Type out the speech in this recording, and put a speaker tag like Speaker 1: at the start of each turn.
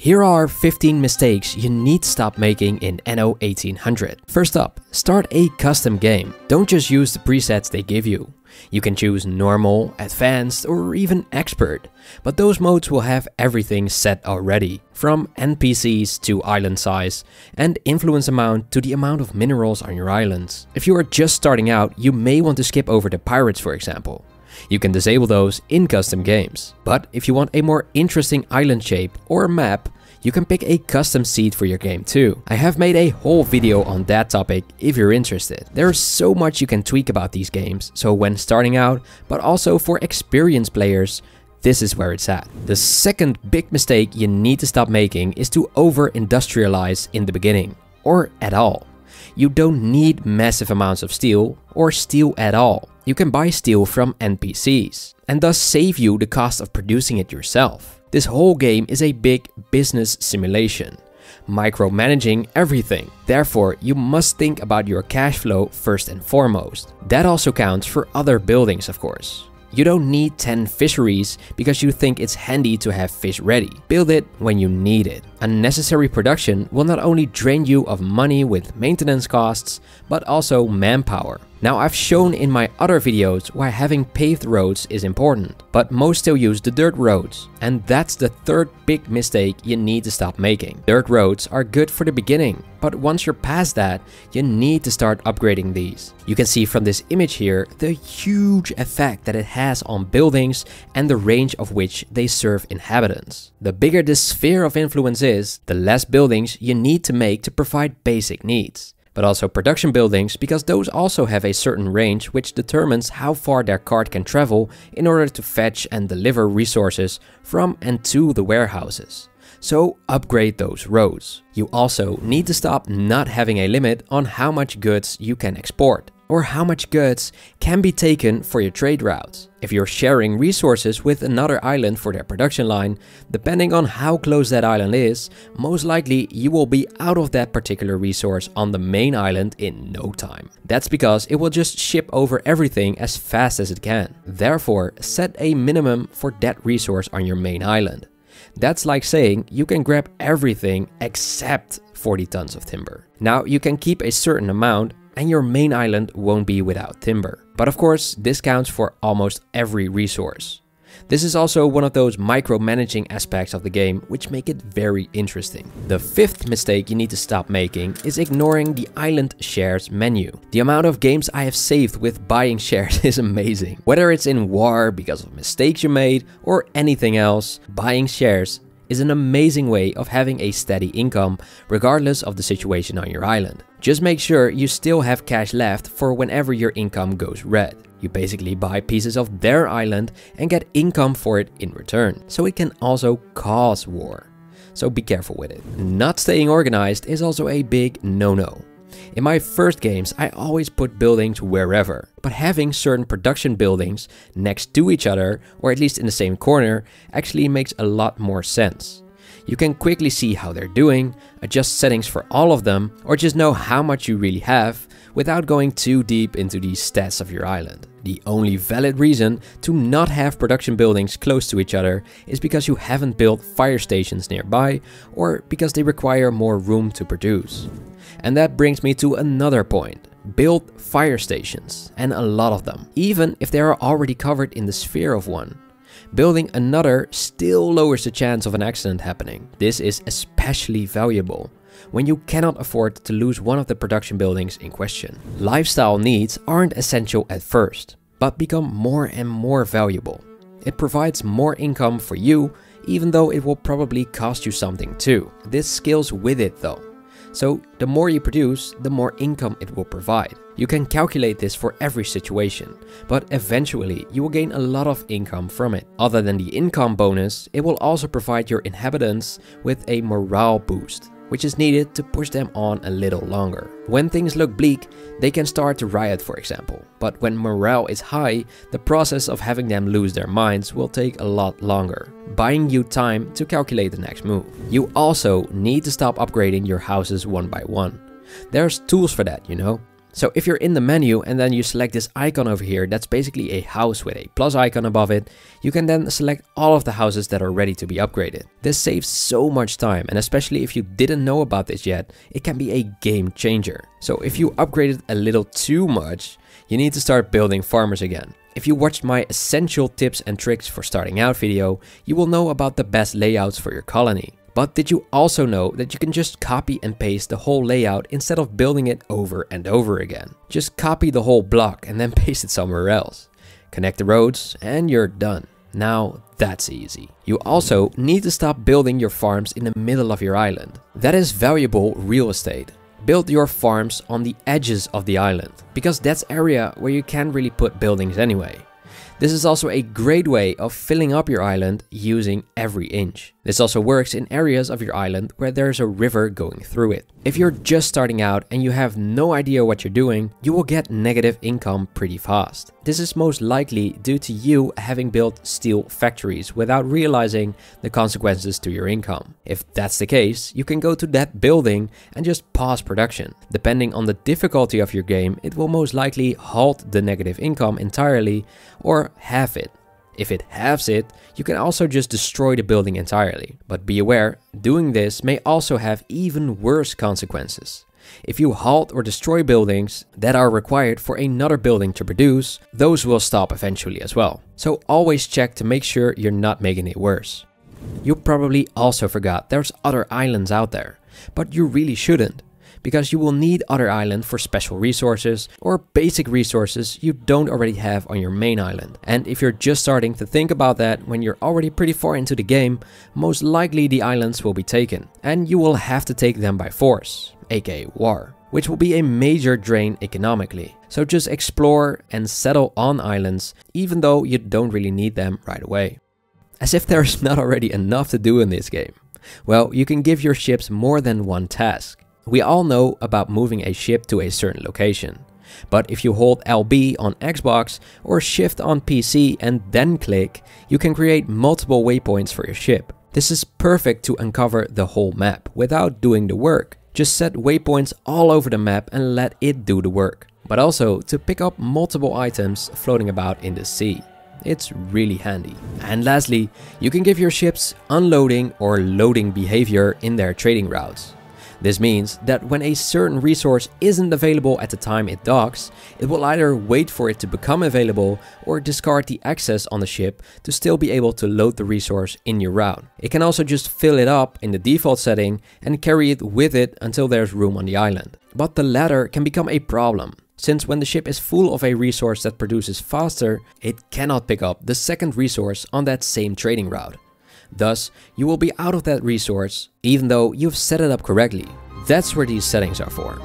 Speaker 1: Here are 15 mistakes you need to stop making in Anno 1800. First up, start a custom game. Don't just use the presets they give you. You can choose normal, advanced, or even expert, but those modes will have everything set already, from NPCs to island size, and influence amount to the amount of minerals on your islands. If you are just starting out, you may want to skip over the pirates, for example. You can disable those in custom games. But if you want a more interesting island shape or map, you can pick a custom seed for your game too. I have made a whole video on that topic if you're interested. There's so much you can tweak about these games, so when starting out, but also for experienced players, this is where it's at. The second big mistake you need to stop making is to over-industrialize in the beginning, or at all. You don't need massive amounts of steel, or steel at all. You can buy steel from NPCs, and thus save you the cost of producing it yourself. This whole game is a big business simulation, micromanaging everything. Therefore, you must think about your cash flow first and foremost. That also counts for other buildings, of course. You don't need 10 fisheries because you think it's handy to have fish ready. Build it when you need it. Unnecessary production will not only drain you of money with maintenance costs, but also manpower. Now, I've shown in my other videos why having paved roads is important, but most still use the dirt roads. And that's the third big mistake you need to stop making. Dirt roads are good for the beginning, but once you're past that, you need to start upgrading these. You can see from this image here the huge effect that it has on buildings and the range of which they serve inhabitants. The bigger the sphere of influence is, the less buildings you need to make to provide basic needs. But also production buildings, because those also have a certain range which determines how far their cart can travel in order to fetch and deliver resources from and to the warehouses. So upgrade those roads. You also need to stop not having a limit on how much goods you can export, or how much goods can be taken for your trade routes. If you're sharing resources with another island for their production line, depending on how close that island is, most likely you will be out of that particular resource on the main island in no time. That's because it will just ship over everything as fast as it can. Therefore, set a minimum for that resource on your main island. That's like saying you can grab everything except 40 tons of timber. Now, you can keep a certain amount and your main island won't be without timber. But of course, this counts for almost every resource. This is also one of those micromanaging aspects of the game which make it very interesting. The fifth mistake you need to stop making is ignoring the island shares menu. The amount of games I have saved with buying shares is amazing. Whether it's in war because of mistakes you made or anything else, buying shares is an amazing way of having a steady income regardless of the situation on your island. Just make sure you still have cash left for whenever your income goes red. You basically buy pieces of their island and get income for it in return. So it can also cause war. So be careful with it. Not staying organized is also a big no-no. In my first games, I always put buildings wherever, but having certain production buildings next to each other, or at least in the same corner, actually makes a lot more sense. You can quickly see how they're doing, adjust settings for all of them, or just know how much you really have without going too deep into the stats of your island. The only valid reason to not have production buildings close to each other is because you haven't built fire stations nearby, or because they require more room to produce. And that brings me to another point. Build fire stations, and a lot of them, even if they are already covered in the sphere of one. Building another still lowers the chance of an accident happening. This is especially valuable when you cannot afford to lose one of the production buildings in question. Lifestyle needs aren't essential at first, but become more and more valuable. It provides more income for you, even though it will probably cost you something too. This scales with it though. So the more you produce, the more income it will provide. You can calculate this for every situation, but eventually you will gain a lot of income from it. Other than the income bonus, it will also provide your inhabitants with a morale boost, which is needed to push them on a little longer. When things look bleak, they can start to riot, for example. But when morale is high, the process of having them lose their minds will take a lot longer, buying you time to calculate the next move. You also need to stop upgrading your houses one by one. There's tools for that, you know. So if you're in the menu and then you select this icon over here, that's basically a house with a plus icon above it, you can then select all of the houses that are ready to be upgraded. This saves so much time, and especially if you didn't know about this yet, it can be a game changer. So if you upgraded a little too much, you need to start building farmers again. If you watched my essential tips and tricks for starting out video, you will know about the best layouts for your colony. But did you also know that you can just copy and paste the whole layout instead of building it over and over again? Just copy the whole block and then paste it somewhere else. Connect the roads and you're done. Now that's easy. You also need to stop building your farms in the middle of your island. That is valuable real estate. Build your farms on the edges of the island, because that's area where you can't really put buildings anyway. This is also a great way of filling up your island using every inch. This also works in areas of your island where there's a river going through it. If you're just starting out and you have no idea what you're doing, you will get negative income pretty fast. This is most likely due to you having built steel factories without realizing the consequences to your income. If that's the case, you can go to that building and just pause production. Depending on the difficulty of your game, it will most likely halt the negative income entirely or halve it. If it halves it, you can also just destroy the building entirely. But be aware, doing this may also have even worse consequences. If you halt or destroy buildings that are required for another building to produce, those will stop eventually as well. So always check to make sure you're not making it worse. You probably also forgot there's other islands out there, but you really shouldn't, because you will need other islands for special resources or basic resources you don't already have on your main island. And if you're just starting to think about that when you're already pretty far into the game, most likely the islands will be taken, and you will have to take them by force, aka war, which will be a major drain economically. So just explore and settle on islands, even though you don't really need them right away. As if there's not already enough to do in this game. Well, you can give your ships more than one task. We all know about moving a ship to a certain location. But if you hold LB on Xbox or Shift on PC and then click, you can create multiple waypoints for your ship. This is perfect to uncover the whole map without doing the work. Just set waypoints all over the map and let it do the work. But also to pick up multiple items floating about in the sea. It's really handy. And lastly, you can give your ships unloading or loading behavior in their trading routes. This means that when a certain resource isn't available at the time it docks, it will either wait for it to become available or discard the access on the ship to still be able to load the resource in your route. It can also just fill it up in the default setting and carry it with it until there's room on the island. But the latter can become a problem, since when the ship is full of a resource that produces faster, it cannot pick up the second resource on that same trading route. Thus, you will be out of that resource even though you've set it up correctly. That's where these settings are for.